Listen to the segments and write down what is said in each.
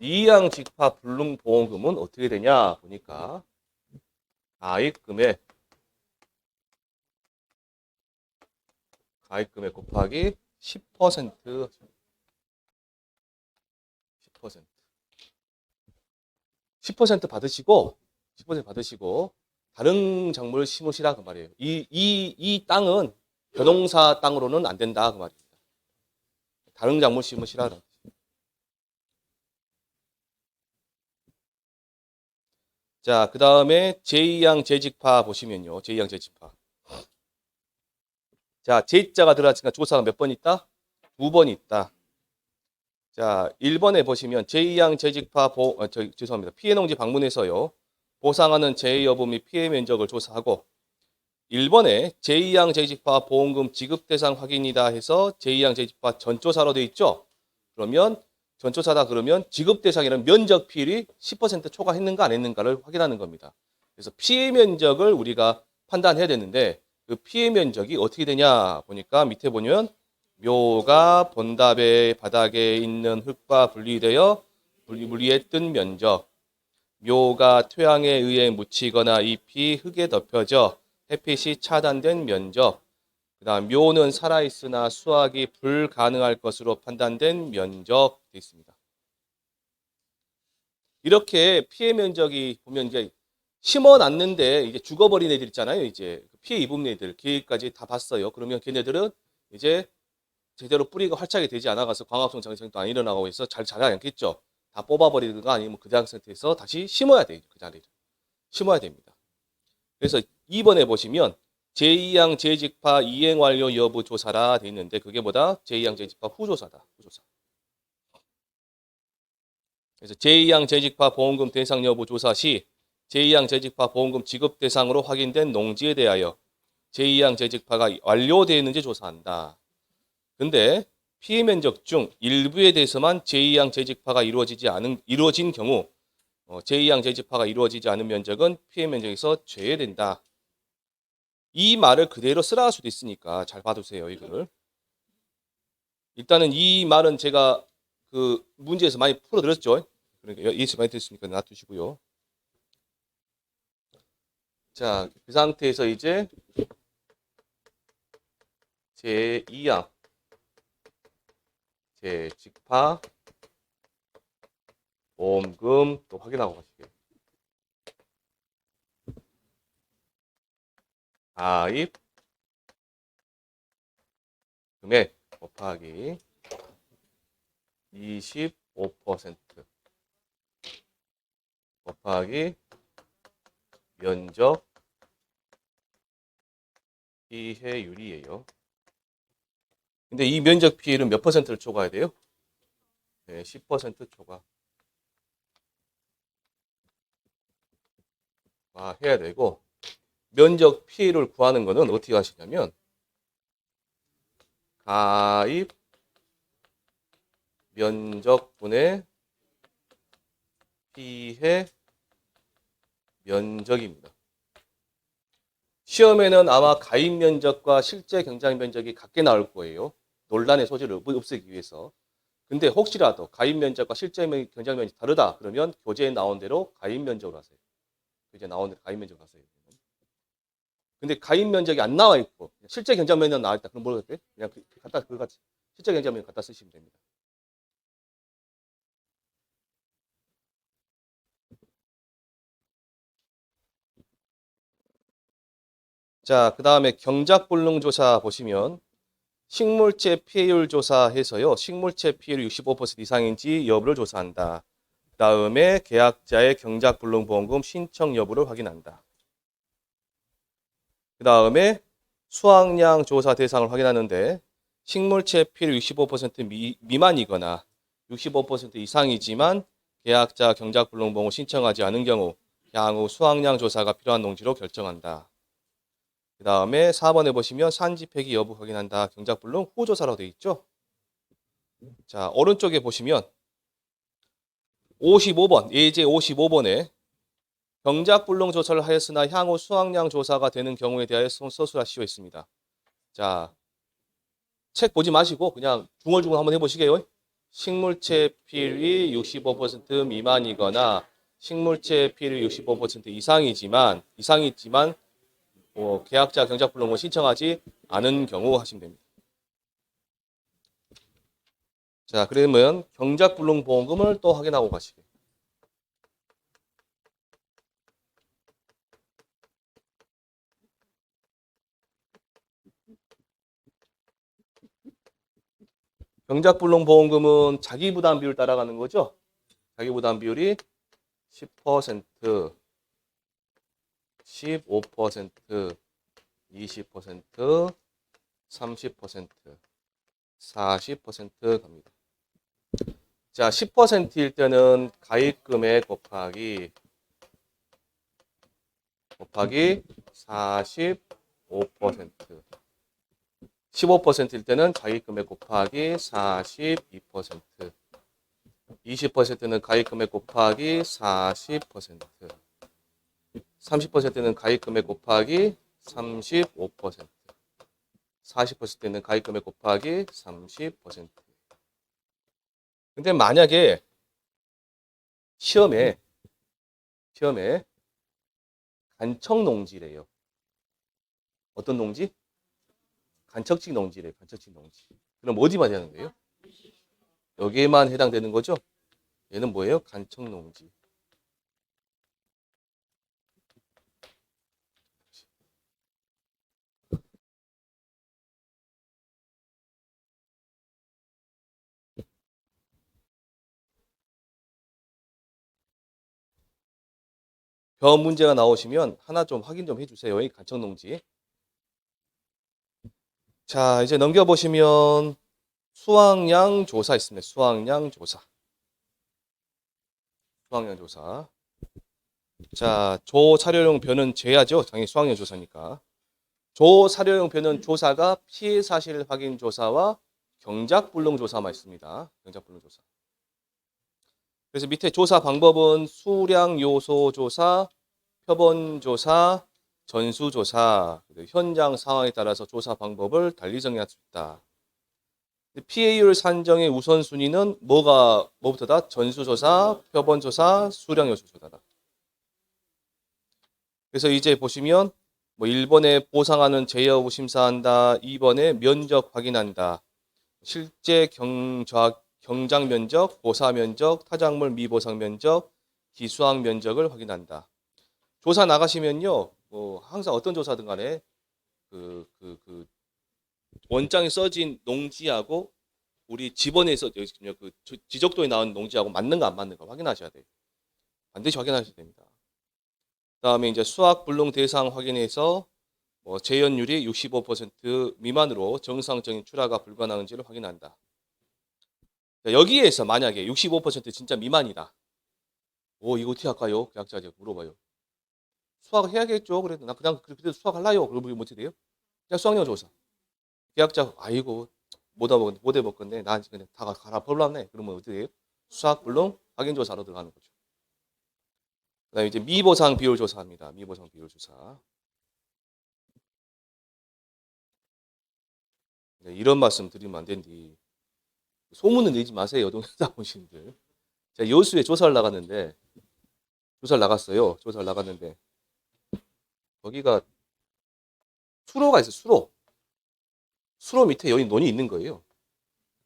이양 직파 불능보험금은 어떻게 되냐 보니까 가입금액 곱하기 10% 10% 받으시고 10% 받으시고 다른 작물을 심으시라 그 말이에요. 이 땅은 벼농사 땅으로는 안 된다 그 말입니다. 다른 작물 심으시라. 자, 그 다음에 제2양 재직파 보시면요. 제2양 재직파. 자, 제자가 들어갔으니까 조사가 몇 번 있다? 2번 있다. 자, 1번에 보시면 제2양 재직파 죄송합니다. 피해 농지 방문해서요. 보상하는 재해 여부 및 피해 면적을 조사하고 1번에 제2양 재직파 보험금 지급 대상 확인이다 해서 제2양 재직파 전조사로 돼 있죠. 그러면 전조사다 그러면 지급 대상이라는 면적 비율이 10% 초과했는가 안 했는가를 확인하는 겁니다. 그래서 피해 면적을 우리가 판단해야 되는데 그 피해 면적이 어떻게 되냐 보니까 밑에 보면 묘가 본답의 바닥에 있는 흙과 분리되어 물리에 뜬 면적, 묘가 토양에 의해 묻히거나 잎이 흙에 덮여져 햇빛이 차단된 면적, 그 다음 묘는 살아있으나 수확이 불가능할 것으로 판단된 면적 되어 있습니다. 이렇게 피해 면적이 보면 이제 심어놨는데 이제 죽어버린 애들 있잖아요. 이제 피해 입은 애들 걔까지 다 봤어요. 그러면 걔네들은 이제 제대로 뿌리가 활착이 되지 않아가서 광합성 장생도 안 일어나고 있어 잘 자라지 않겠죠. 다 뽑아버리든가 아니면 그 상태에서 다시 심어야 돼요. 그 자리를 심어야 됩니다. 그래서 2번에 보시면 제2양 재직파 이행 완료 여부 조사라 돼 있는데 그게 뭐다? 제2양 재직파 후조사다. 후조사. 그래서 제2양 재직파 보험금 대상 여부 조사 시 제2양 재직파 보험금 지급 대상으로 확인된 농지에 대하여 제2양 재직파가 완료되어 있는지 조사한다. 근데 피해 면적 중 일부에 대해서만 제2양 재직파가 이루어진 경우 제2양 재직파가 이루어지지 않은 면적은 피해 면적에서 제외된다. 이 말을 그대로 쓰라 할 수도 있으니까 잘 봐두세요. 이거를. 일단은 이 말은 제가 그 문제에서 많이 풀어드렸죠. 그러니까 예시 많이 드렸으니까 놔두시고요. 자, 그 상태에서 이제 제2양 재직파 보험금 또 확인하고 가시게요. 가입 금액 곱하기 25% 곱하기 면적 피해율이에요. 근데 이 면적 피해율은 몇 퍼센트를 초과해야 돼요? 네, 10% 초과. 해야 되고 면적 피해를 구하는 거는 어떻게 하시냐면 가입 면적분의 피해 면적입니다. 시험에는 아마 가입 면적과 실제 경작 면적이 같게 나올 거예요. 논란의 소지를 없애기 위해서. 근데 혹시라도 가입 면적과 실제 경작 면적이 다르다 그러면 교재에 나온 대로 가입 면적으로 하세요. 교재에 나온 대로 가입 면적으로 하세요. 근데 가입 면적이 안 나와 있고 실제 경작 면적 나와 있다. 그럼 뭐라고 할까요? 그냥 그거 같이 실제 경작 면적 갖다 쓰시면 됩니다. 자, 그 다음에 경작불능 조사 보시면 식물체 피해율 조사해서요. 식물체 피해율 65% 이상인지 여부를 조사한다. 그 다음에 계약자의 경작불능보험금 신청 여부를 확인한다. 그 다음에 수확량 조사 대상을 확인하는데 식물체 피해율 65% 미만이거나 65% 이상이지만 계약자 경작불능보험을 신청하지 않은 경우 향후 수확량 조사가 필요한 농지로 결정한다. 그 다음에 4번에 보시면 산지 폐기 여부 확인한다. 경작불능 후조사로 되어 있죠. 자, 오른쪽에 보시면 55번, 예제 55번에 경작불능 조사를 하였으나 향후 수확량 조사가 되는 경우에 대하여 서술하시오 있습니다. 자, 책 보지 마시고 그냥 중얼중얼 한번 해보시게요. 식물체 필이 65% 미만이거나 식물체 필이 65% 이상이지만 계약자 경작불능을 신청하지 않은 경우 하시면 됩니다. 자, 그러면 경작불능보험금을 또 확인하고 가시게. 경작불능보험금은 자기부담 비율 따라가는 거죠. 자기부담 비율이 10%, 15%, 20%, 30%, 40% 갑니다. 자, 10%일 때는 가입금액 곱하기 45%, 15%일 때는 가입금액 곱하기 42%, 20%는 가입금액 곱하기 40%, 30%는 가입금액 곱하기 35%, 40%는 가입금액 곱하기 30%. 근데 만약에 시험에 간척 농지래요. 어떤 농지? 간척지 농지래요. 간척지 농지. 그럼 어디만 되는 거예요? 여기에만 해당되는 거죠? 얘는 뭐예요? 간척 농지. 벼 문제가 나오시면 하나 좀 확인 좀 해주세요. 이 간척 농지. 자, 이제 넘겨보시면 수확량 조사 있습니다. 수확량 조사. 수확량 조사. 자, 조 사료용 벼는 제야죠. 당연히 수확량 조사니까. 조 사료용 벼는 조사가 피해 사실 확인 조사와 경작불능 조사만 있습니다. 경작불능 조사. 그래서 밑에 조사 방법은 수량 요소 조사, 표본 조사, 전수 조사, 현장 상황에 따라서 조사 방법을 달리 정의할 수 있다. 피해율 산정의 우선순위는 뭐부터다? 전수조사, 표본조사, 수량요소조사다. 그래서 이제 보시면 1번에 보상하는 제의 여부 심사한다. 2번에 면적 확인한다. 실제 경작 면적, 보사 면적, 타작물 미보상 면적, 기수학 면적을 확인한다. 조사 나가시면요. 항상 어떤 조사든 간에 그 원장에 써진 농지하고 우리 지번에서 그 지적도에 나온 농지하고 맞는가 안 맞는가 확인하셔야 돼요. 반드시 확인하셔야 됩니다. 그다음에 이제 수학 불능 대상 확인해서 재현율이 65% 미만으로 정상적인 출하가 불가능한지를 확인한다. 여기에서 만약에 65% 진짜 미만이다. 이거 어떻게 할까요? 계약자한테 물어봐요. 수학을 해야겠죠. 그래도 나 그냥 그래도 수학할라요. 그러면 어떻게 돼요? 그냥 수학력 조사. 계약자 아이고 못 해먹겠네. 나 그냥 다 갈아 버렸네. 그러면 어떻게 돼요? 수학 불능 확인 조사로 들어가는 거죠. 그다음에 이제 미보상 비율 조사합니다. 미보상 비율 조사. 네, 이런 말씀 드리면 안 된디. 소문은 내지 마세요. 동영상 보시는들. 제가 여수에 조사를 나갔는데 조사를 나갔는데 거기가 수로가 있어요. 수로 밑에 여기 논이 있는 거예요.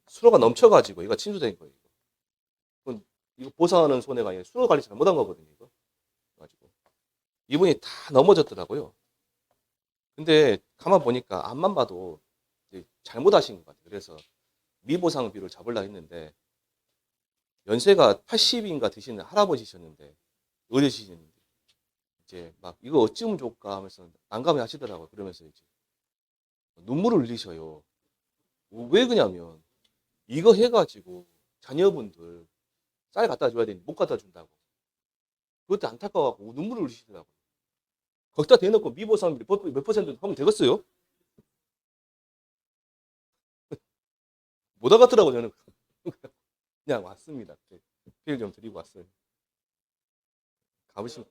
수로가 넘쳐가지고 얘가 침수된 거예요. 이거 보상하는 손해가 아니라 수로 관리 잘못한 거거든요. 이거. 가지고 이분이 다 넘어졌더라고요. 근데 가만 보니까 앞만 봐도 잘못하신 것 같아요. 그래서 미보상비를 잡으려 했는데 연세가 80인가 되시는 할아버지셨는데 어르신인데 이제 막 이거 어찌면 좋을까 하면서 난감해 하시더라고요. 그러면서 이제 눈물을 흘리셔요. 왜 그러냐면 이거 해가지고 자녀분들 쌀 갖다 줘야 되는데 못 갖다 준다고. 그것도 안타까워갖고 눈물을 흘리시더라고요. 거기다 대놓고 미보상 몇 퍼센트 하면 되겠어요? 못 알아듣더라고 저는. 그냥 왔습니다. 피해를 좀 드리고 왔어요. 가보시면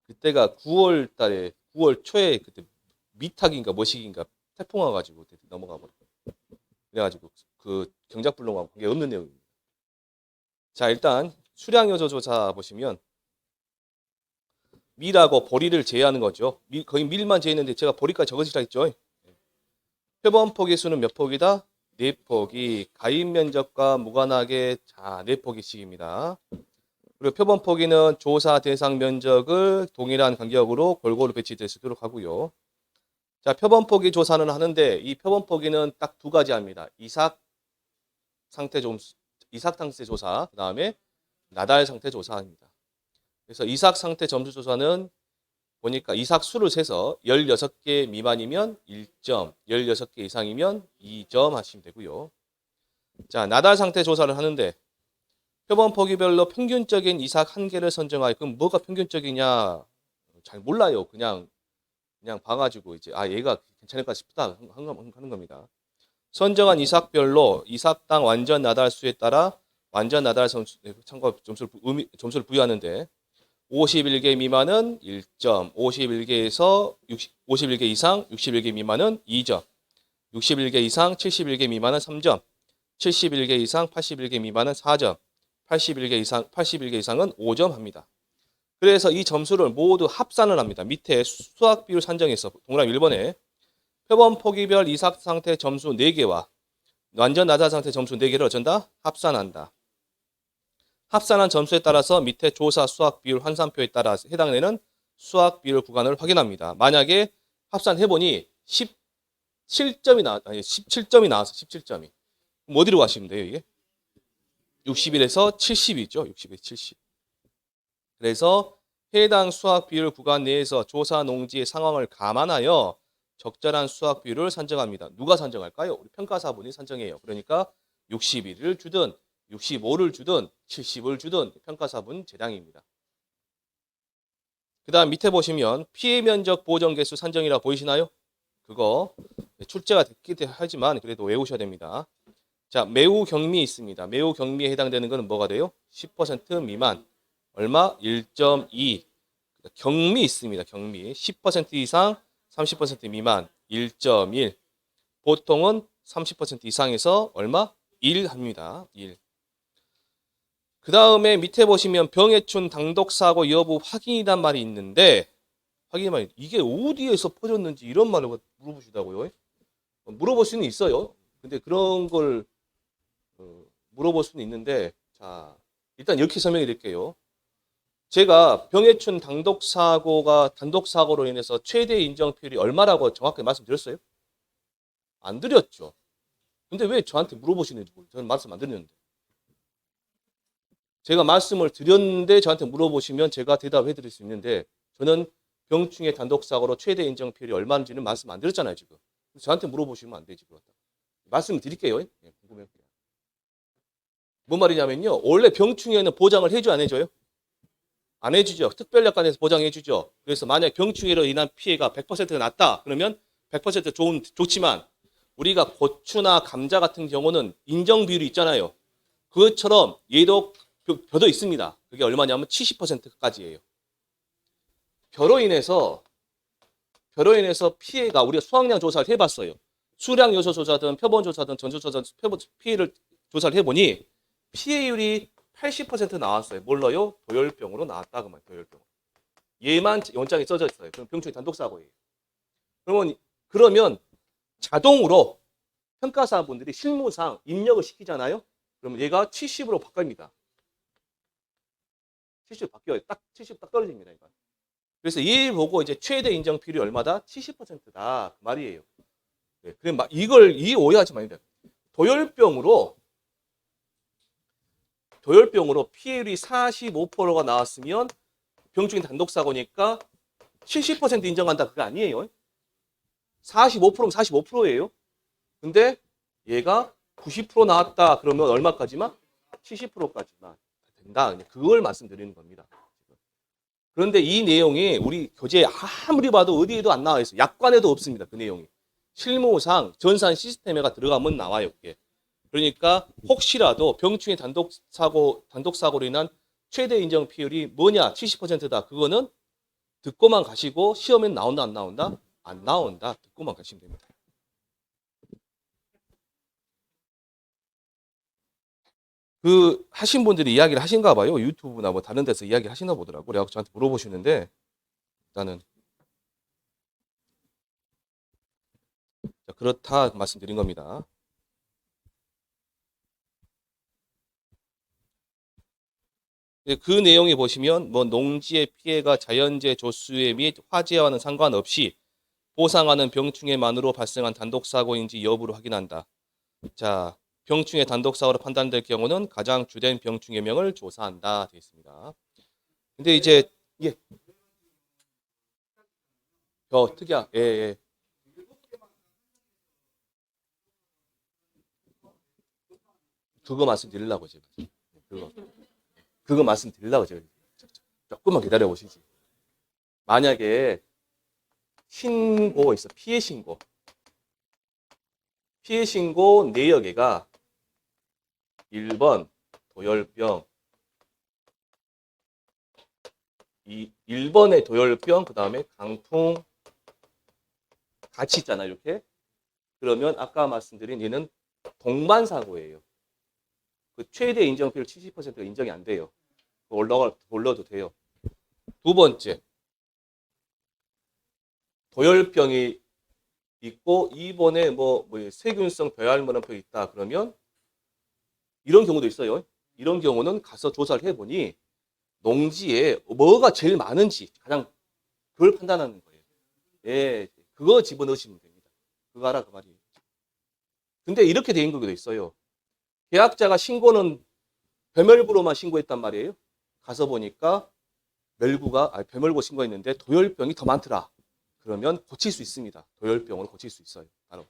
그때가 9월 초에 그때 미탁인가 뭐식인가 태풍 와가지고 넘어가 버려. 그래가지고 그 경작불능하고 관계 없는 내용입니다. 자, 일단 수량 요소 조사 보시면 밀하고 보리를 제외하는 거죠. 거의 밀만 제외했는데 제가 보리까지 적어주라 했죠. 표본 폭의 수는 몇 폭이다? 4폭이 가입 면적과 무관하게 자 4폭이씩입니다. 그리고 표본 폭이는 조사 대상 면적을 동일한 간격으로 골고루 배치될 수 있도록 하고요. 자, 표본 폭이 조사는 하는데 이 표본 폭이는 딱 두 가지 합니다. 이삭 상태 조사, 그 다음에 나달 상태 조사입니다. 그래서 이삭 상태 점수 조사는 보니까 이삭 수를 세서 16개 미만이면 1점, 16개 이상이면 2점 하시면 되고요. 자, 나달 상태 조사를 하는데 표본 폭이별로 평균적인 이삭 한 개를 선정하여 그럼 뭐가 평균적이냐 잘 몰라요. 그냥 봐가지고 이제 얘가 괜찮을까 싶다 하는 겁니다. 선정한 이삭별로 이삭당 완전 나달 수에 따라 완전 나달 참고 점수를 부여하는데 51개 미만은 1점, 51개에서 51개 이상 61개 미만은 2점, 61개 이상 71개 미만은 3점, 71개 이상 81개 미만은 4점, 81개 이상은 5점 합니다. 그래서 이 점수를 모두 합산을 합니다. 밑에 수학 비율 산정해서 동그라미 1번에 표본 포기별 이삭 상태 점수 4개와 완전 나달 상태 점수 4개를 어쩐다? 합산한다. 합산한 점수에 따라서 밑에 조사 수학 비율 환산표에 따라 해당되는 수학 비율 구간을 확인합니다. 만약에 합산해보니 17점이 나왔어. 17점이. 그럼 어디로 가시면 돼요, 이게? 60일에서 70이죠. 60에서 70. 그래서 해당 수학 비율 구간 내에서 조사 농지의 상황을 감안하여 적절한 수학 비율을 산정합니다. 누가 산정할까요? 우리 평가사분이 산정해요. 그러니까 61을 주든 65를 주든 70을 주든 평가사분 재량입니다. 그 다음 밑에 보시면 피해 면적 보정 개수 산정이라 보이시나요? 그거 출제가 됐긴 하지만 그래도 외우셔야 됩니다. 자, 매우 경미 있습니다. 매우 경미에 해당되는 것은 뭐가 돼요? 10% 미만. 얼마? 1.2. 경미 있습니다. 경미. 10% 이상 30% 미만 1.1. 보통은 30% 이상에서 얼마? 1 합니다. 1. 그 다음에 밑에 보시면 병해춘 당독사고 여부 확인이란 말이 있는데 확인만 이게 어디에서 퍼졌는지 이런 말을 물어보시다고요. 물어볼 수는 있어요. 근데 그런 걸 물어볼 수는 있는데 자 일단 이렇게 설명해 드릴게요. 제가 병해춘 단독사고로 인해서 최대 인정비율이 얼마라고 정확하게 말씀드렸어요? 안 드렸죠. 근데 왜 저한테 물어보시는지 모르겠어요. 저는 말씀 안 드렸는데. 제가 말씀을 드렸는데 저한테 물어보시면 제가 대답해 드릴 수 있는데 저는 병충해 단독사고로 최대 인정비율이 얼마인지는 말씀 안 드렸잖아요. 지금. 저한테 물어보시면 안 되지. 말씀을 드릴게요. 네, 궁금해요. 뭔 말이냐면요. 원래 병충해는 보장을 해줘 안 해줘요? 안 해주죠. 특별약관에서 보장해주죠. 그래서 만약 병충해로 인한 피해가 100%가 났다. 그러면 100% 좋지만 우리가 고추나 감자 같은 경우는 인정 비율이 있잖아요. 그것처럼 얘도 벼도 있습니다. 그게 얼마냐면 70%까지예요. 벼로 인해서 피해가 우리가 수확량 조사를 해봤어요. 수량 요소 조사든 표본 조사든 전수 조사든 피해를 조사를 해보니 피해율이 80% 나왔어요. 뭘로요? 도열병으로 나왔다. 그 말, 도열병. 얘만 연장에 써져 있어요. 그럼 병충해 단독사고예요. 그러면 자동으로 평가사분들이 실무상 입력을 시키잖아요. 그러면 얘가 70으로 바뀝니다. 70 바뀌어요. 딱 70 딱 떨어집니다. 이거. 그래서 얘 보고 이제 최대 인정 비율이 얼마다? 70%다. 그 말이에요. 네, 이걸 오해하지 마세요. 도열병으로 피해율이 45%가 나왔으면 병충해 단독사고니까 70% 인정한다. 그게 아니에요. 45%면 45%예요. 근데 얘가 90% 나왔다. 그러면 얼마까지만? 70%까지만 된다. 그걸 말씀드리는 겁니다. 그런데 이 내용이 우리 교재에 아무리 봐도 어디에도 안 나와 있어요. 약관에도 없습니다. 그 내용이. 실무상 전산 시스템에가 들어가면 나와요. 그게. 그러니까 혹시라도 병충해 단독사고로 인한 최대 인정 피해율이 뭐냐? 70%다. 그거는 듣고만 가시고 시험에 나온다 안 나온다? 안 나온다. 듣고만 가시면 됩니다. 그 하신 분들이 이야기를 하신가 봐요. 유튜브나 뭐 다른 데서 이야기를 하시나 보더라고요. 그래서 저한테 물어보시는데 일단은 자, 그렇다 말씀드린 겁니다. 그 내용에 보시면 뭐 농지의 피해가 자연재해 조수해 및 화재와는 상관없이 보상하는 병충해만으로 발생한 단독사고인지 여부를 확인한다. 자, 병충해 단독사고로 판단될 경우는 가장 주된 병충해명을 조사한다. 되어 있습니다. 근데 이제 예, 특이한 예, 예. 그거 말씀드리려고 제가 그거 말씀드리려고 제가 조금만 기다려 보시지. 만약에 신고 있어. 피해 신고. 피해 신고 내역 개가 1번 도열병 1번에 도열병 그다음에 강풍 같이 있잖아요. 이렇게. 그러면 아까 말씀드린 얘는 동반 사고예요. 그 최대 인정비율 70%가 인정이 안 돼요. 올려도 돼요. 두 번째, 도열병이 있고 2번에 뭐 세균성 배알물음병이 있다. 그러면 이런 경우도 있어요. 이런 경우는 가서 조사를 해보니 농지에 뭐가 제일 많은지 가장 그걸 판단하는 거예요. 예, 그거 집어넣으시면 됩니다. 그거 알아 그 말이에요. 근데 이렇게 돼 있는 경우도 있어요. 계약자가 신고는 배멸구로만 신고했단 말이에요. 가서 보니까 배멸구 신고했는데 도열병이 더 많더라. 그러면 고칠 수 있습니다. 도열병으로 고칠 수 있어요. 바로.